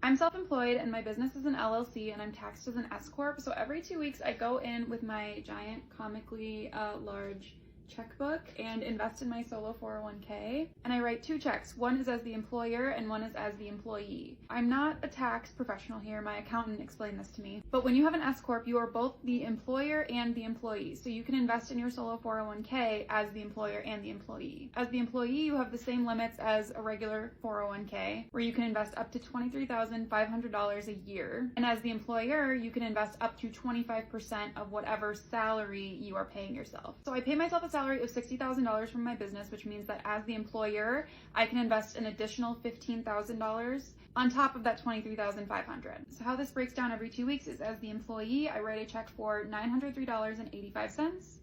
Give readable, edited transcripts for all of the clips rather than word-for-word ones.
I'm self-employed and my business is an LLC and I'm taxed as an S Corp. So every 2 weeks I go in with my giant comically large checkbook and invest in my solo 401k, and I write 2 checks. One is as the employer and one is as the employee. I'm not a tax professional here. My accountant explained this to me. But when you have an S Corp, you are both the employer and the employee. So you can invest in your solo 401k as the employer and the employee. As the employee, you have the same limits as a regular 401k, where you can invest up to $23,500 a year. And as the employer, you can invest up to 25% of whatever salary you are paying yourself. So I pay myself a salary of $60,000 from my business, which means that as the employer, I can invest an additional $15,000 on top of that $23,500. So how this breaks down every 2 weeks is as the employee, I write a check for $903.85.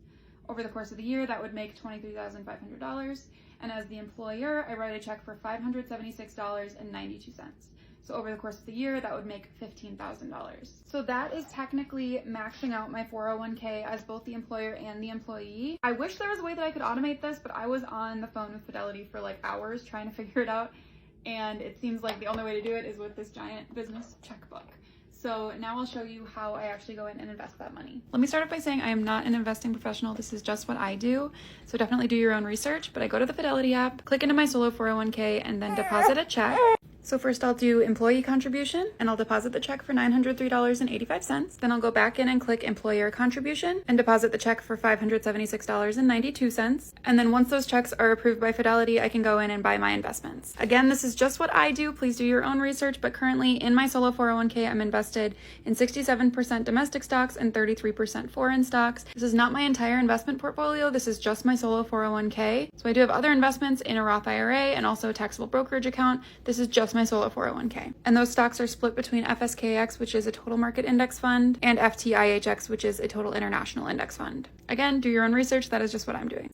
Over the course of the year, that would make $23,500. And as the employer, I write a check for $576.92. So over the course of the year, that would make $15,000. So that is technically maxing out my 401k as both the employer and the employee. I wish there was a way that I could automate this, but I was on the phone with Fidelity for like hours trying to figure it out. And it seems like the only way to do it is with this giant business checkbook. So now I'll show you how I actually go in and invest that money. Let me start off by saying I am not an investing professional. This is just what I do. So definitely do your own research, but I go to the Fidelity app, click into my solo 401k, and then deposit a check. So first I'll do employee contribution and I'll deposit the check for $903.85. Then I'll go back in and click employer contribution and deposit the check for $576.92. And then once those checks are approved by Fidelity, I can go in and buy my investments. Again, this is just what I do. Please do your own research, but currently in my solo 401k, I'm invested in 67% domestic stocks and 33% foreign stocks. This is not my entire investment portfolio. This is just my solo 401k. So I do have other investments in a Roth IRA and also a taxable brokerage account. This is just my solo 401k. And those stocks are split between FSKX, which is a total market index fund, and FTIHX, which is a total international index fund. Again, do your own research. That is just what I'm doing.